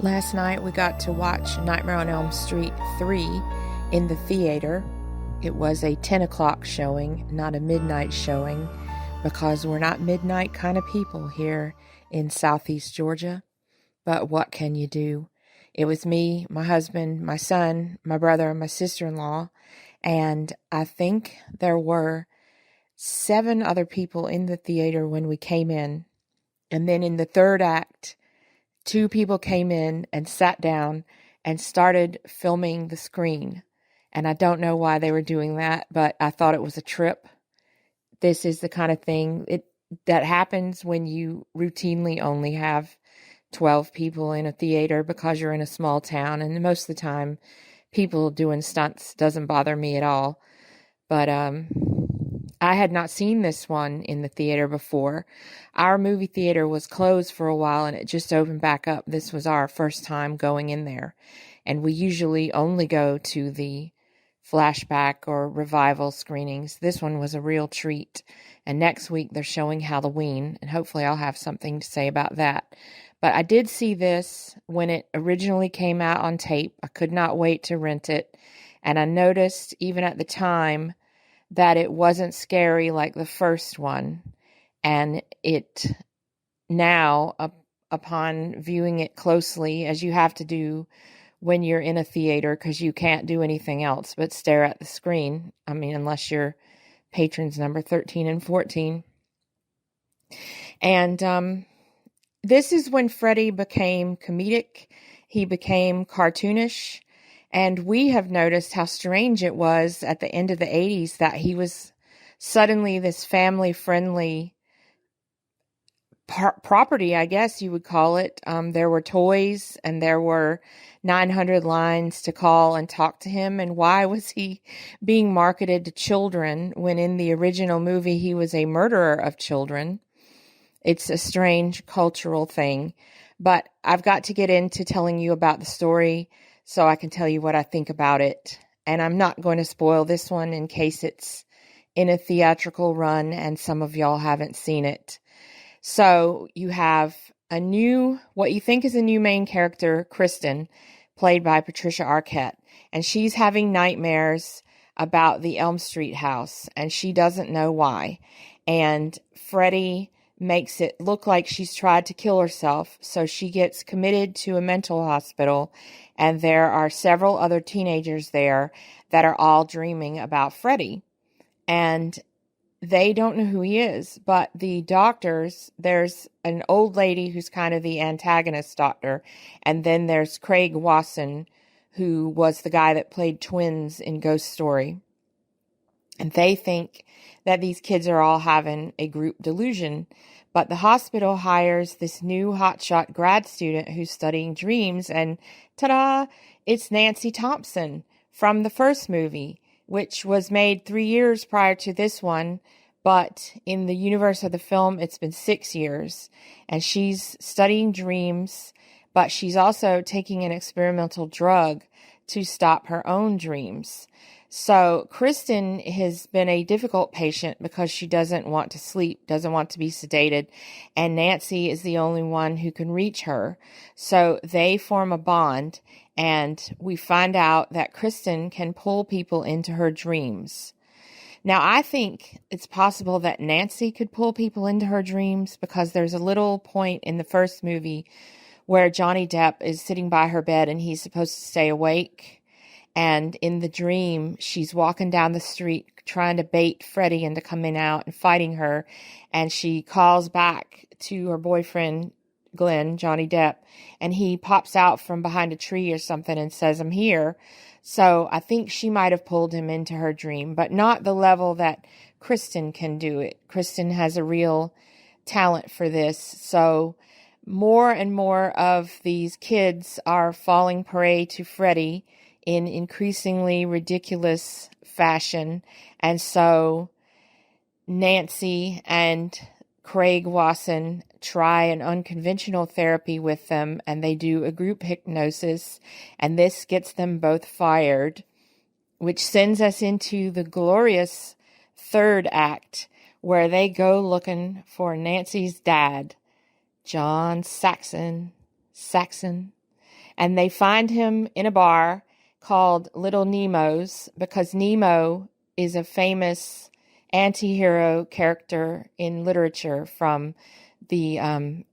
Last night we got to watch Nightmare on Elm Street 3 in the theater. It was a 10 o'clock showing, not a midnight showing, because we're not midnight kind of people here in Southeast Georgia. But what can you do? It was me, my husband, my son, my brother, and my sister-in-law, and I think there were 7 other people in the theater when we came in. And then in the third act, 2 people came in and sat down and started filming the screen. And I don't know why they were doing that, but I thought it was a trip. This is the kind of thing that happens when you routinely only have 12 people in a theater because you're in a small town. And most of the time, people doing stunts doesn't bother me at all. But I had not seen this one in the theater before. Our movie theater was closed for a while and it just opened back up. This was our first time going in there. And we usually only go to the flashback or revival screenings. This one was a real treat. And next week they're showing Halloween, and hopefully I'll have something to say about that. But I did see this when it originally came out on tape. I could not wait to rent it. And I noticed even at the time that it wasn't scary like the first one. And it now, upon viewing it closely, as you have to do when you're in a theater, because you can't do anything else but stare at the screen. I mean, unless you're patrons number 13 and 14. And this is when Freddy became comedic. He became cartoonish. And we have noticed how strange it was at the end of the 80s that he was suddenly this family-friendly property, I guess you would call it. There were toys and there were 900 lines to call and talk to him. And why was he being marketed to children when in the original movie he was a murderer of children? It's a strange cultural thing. But I've got to get into telling you about the story so I can tell you what I think about it. And I'm not going to spoil this one in case it's in a theatrical run and some of y'all haven't seen it. So you have what you think is a new main character, Kristen, played by Patricia Arquette. And she's having nightmares about the Elm Street house, and she doesn't know why. And Freddy makes it look like she's tried to kill herself, so she gets committed to a mental hospital, and there are several other teenagers there that are all dreaming about Freddy. And they don't know who he is, but the doctors, there's an old lady who's kind of the antagonist doctor, and then there's Craig Wasson, who was the guy that played twins in Ghost Story. And they think that these kids are all having a group delusion. But the hospital hires this new hotshot grad student who's studying dreams, and ta-da, it's Nancy Thompson from the first movie, which was made 3 years prior to this one, but in the universe of the film, it's been 6 years. And she's studying dreams, but she's also taking an experimental drug to stop her own dreams. So Kristen has been a difficult patient because she doesn't want to sleep, doesn't want to be sedated, and Nancy is the only one who can reach her. So they form a bond, and we find out that Kristen can pull people into her dreams. Now, I think it's possible that Nancy could pull people into her dreams because there's a little point in the first movie where Johnny Depp is sitting by her bed and he's supposed to stay awake. And in the dream, she's walking down the street trying to bait Freddy into coming out and fighting her. And she calls back to her boyfriend, Glenn, Johnny Depp, and he pops out from behind a tree or something and says, "I'm here." So I think she might have pulled him into her dream, but not the level that Kristen can do it. Kristen has a real talent for this. So more and more of these kids are falling prey to Freddy in increasingly ridiculous fashion. And so Nancy and Craig Wasson try an unconventional therapy with them, and they do a group hypnosis, and this gets them both fired, which sends us into the glorious third act, where they go looking for Nancy's dad, John Saxon, And they find him in a bar called Little Nemo's because Nemo is a famous anti-hero character in literature from the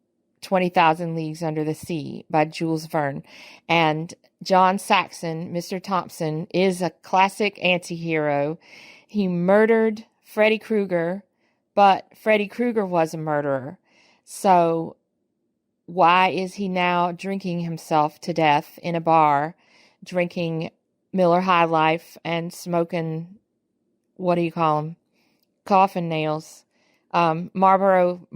20,000 Leagues Under the Sea by Jules Verne. And John Saxon, Mr. Thompson, is a classic anti-hero. He murdered Freddy Krueger, but Freddy Krueger was a murderer. So why is he now drinking himself to death in a bar, drinking Miller High Life and smoking, what do you call them? Coffin nails. Marlboro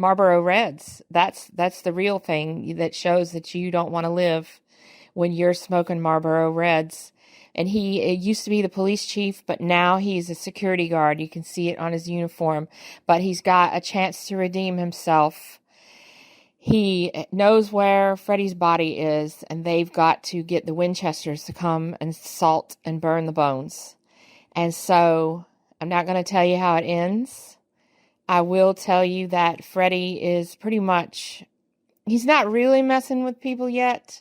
Reds. That's the real thing that shows that you don't want to live when you're smoking Marlboro Reds. And he used to be the police chief, but now he's a security guard. You can see it on his uniform. But he's got a chance to redeem himself. He knows where Freddy's body is, and they've got to get the Winchesters to come and salt and burn the bones. And so I'm not going to tell you how it ends. I will tell you that Freddy is pretty much, he's not really messing with people yet.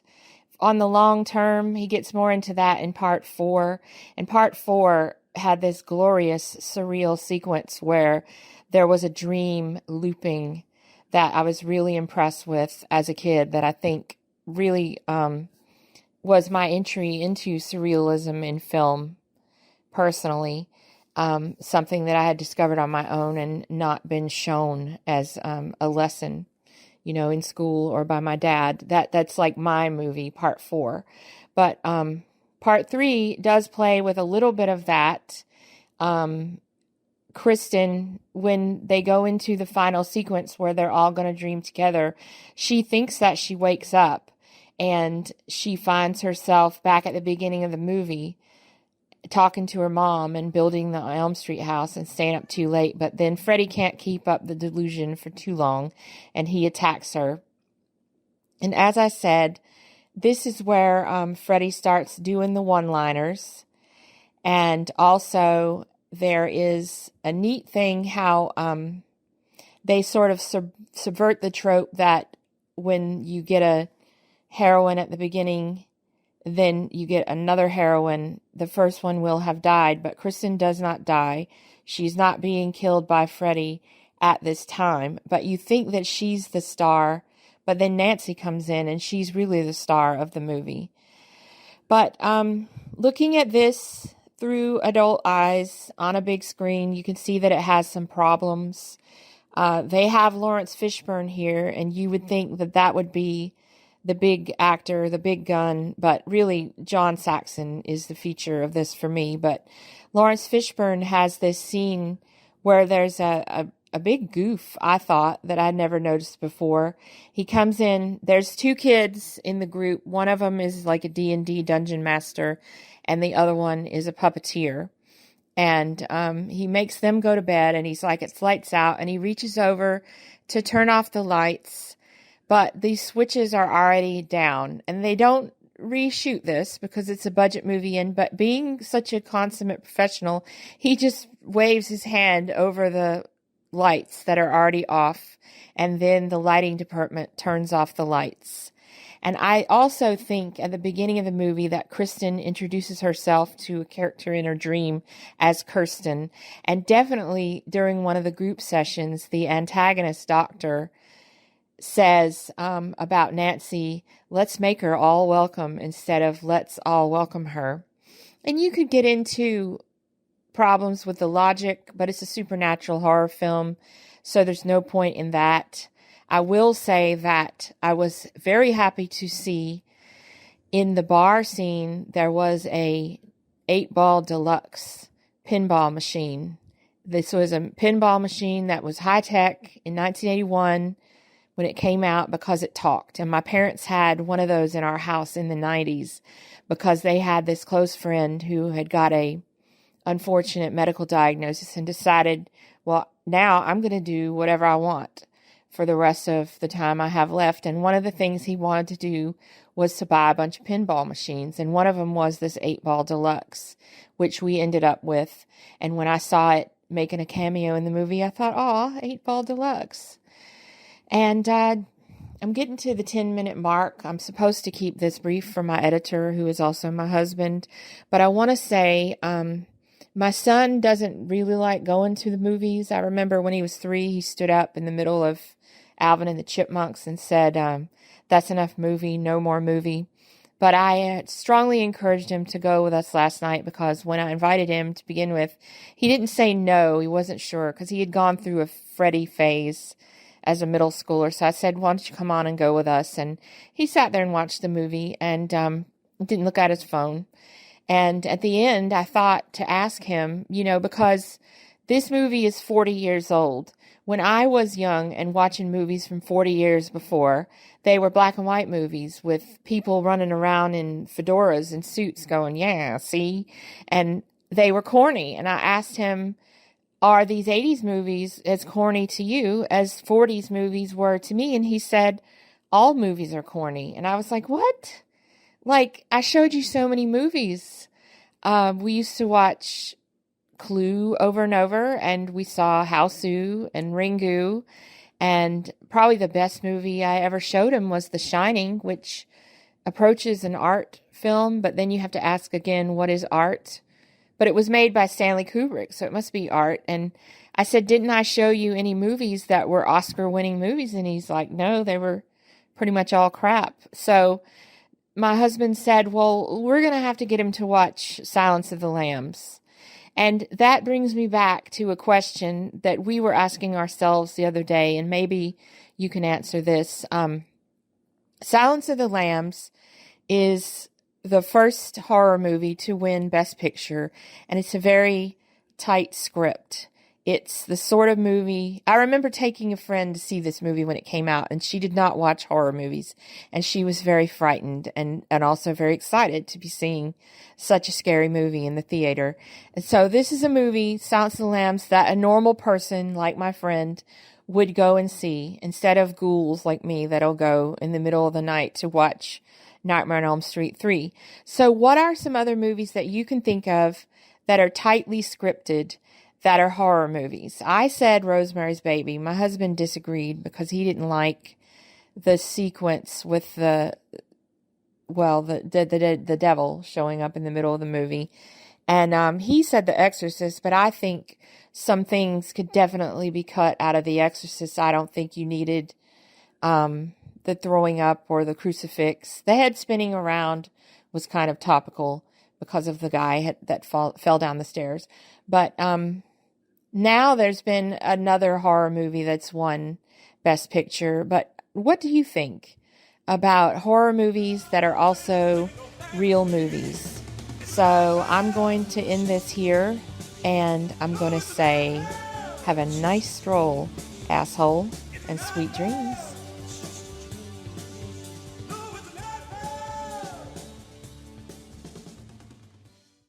On the long term, he gets more into that in part 4. And part 4 had this glorious, surreal sequence where there was a dream looping that I was really impressed with as a kid, that I think really was my entry into surrealism in film, personally. Something that I had discovered on my own and not been shown as a lesson, in school or by my dad. That's like my movie, part 4. But part 3 does play with a little bit of that. Kristen, when they go into the final sequence where they're all going to dream together, she thinks that she wakes up and she finds herself back at the beginning of the movie talking to her mom and building the Elm Street house and staying up too late. But then Freddy can't keep up the delusion for too long and he attacks her. And as I said, this is where Freddy starts doing the one-liners. And also there is a neat thing how they sort of subvert the trope that when you get a heroine at the beginning, then you get another heroine. The first one will have died, but Kristen does not die. She's not being killed by Freddy at this time, but you think that she's the star, but then Nancy comes in and she's really the star of the movie. But looking at this through adult eyes on a big screen, you can see that it has some problems. They have Lawrence Fishburne here, and you would think that that would be the big actor, the big gun, but really John Saxon is the feature of this for me. But Lawrence Fishburne has this scene where there's a big goof, I thought, that I'd never noticed before. He comes in, there's 2 kids in the group. One of them is like a D&D dungeon master, and the other one is a puppeteer. And he makes them go to bed, and he's like, it's lights out, and he reaches over to turn off the lights. But these switches are already down, and they don't reshoot this because it's a budget movie. But being such a consummate professional, he just waves his hand over the lights that are already off, and then the lighting department turns off the lights. And I also think at the beginning of the movie that Kristen introduces herself to a character in her dream as Kirsten. And definitely during one of the group sessions, the antagonist doctor says about Nancy, let's make her all welcome instead of let's all welcome her. And you could get into problems with the logic, but it's a supernatural horror film, so there's no point in that. I will say that I was very happy to see in the bar scene there was a 8-ball deluxe pinball machine. This was a pinball machine that was high-tech in 1981 when it came out because it talked. And my parents had one of those in our house in the 90s because they had this close friend who had got a unfortunate medical diagnosis and decided, well, now I'm going to do whatever I want for the rest of the time I have left. And one of the things he wanted to do was to buy a bunch of pinball machines. And one of them was this 8-ball deluxe, which we ended up with. And when I saw it making a cameo in the movie, I thought, oh, 8-ball deluxe. And I'm getting to the 10-minute mark. I'm supposed to keep this brief for my editor, who is also my husband. But I want to say, my son doesn't really like going to the movies. I remember when he was 3, he stood up in the middle of Alvin and the Chipmunks and said, that's enough movie, no more movie. But I strongly encouraged him to go with us last night because when I invited him to begin with, he didn't say no. He wasn't sure because he had gone through a Freddy phase as a middle schooler. So I said, why don't you come on and go with us? And he sat there and watched the movie and didn't look at his phone. And at the end, I thought to ask him, because this movie is 40 years old. When I was young and watching movies from 40 years before, they were black and white movies with people running around in fedoras and suits going, yeah, see? And they were corny. And I asked him, are these 80s movies as corny to you as 40s movies were to me? And he said, all movies are corny. And I was like, what? Like, I showed you so many movies. We used to watch Clue over and over, and we saw Hausu and Ringu, and probably the best movie I ever showed him was The Shining, which approaches an art film, but then you have to ask again, what is art? But it was made by Stanley Kubrick, so it must be art. And I said, didn't I show you any movies that were Oscar-winning movies? And he's like, no, they were pretty much all crap. So my husband said, well, we're going to have to get him to watch Silence of the Lambs. And that brings me back to a question that we were asking ourselves the other day, and maybe you can answer this. Silence of the Lambs is the first horror movie to win Best Picture, and it's a very tight script. It's the sort of movie, I remember taking a friend to see this movie when it came out, and she did not watch horror movies, and she was very frightened and also very excited to be seeing such a scary movie in the theater. And so this is a movie, Silence of the Lambs, that a normal person like my friend would go and see, instead of ghouls like me that'll go in the middle of the night to watch Nightmare on Elm Street 3. So what are some other movies that you can think of that are tightly scripted that are horror movies? I said Rosemary's Baby. My husband disagreed because he didn't like the sequence with the devil showing up in the middle of the movie. And he said The Exorcist, but I think some things could definitely be cut out of The Exorcist. I don't think you needed the throwing up or the crucifix. The head spinning around was kind of topical because of the guy that fell down the stairs. But now there's been another horror movie that's won Best Picture. But what do you think about horror movies that are also real movies? So I'm going to end this here, and I'm going to say, have a nice stroll, asshole, and sweet dreams.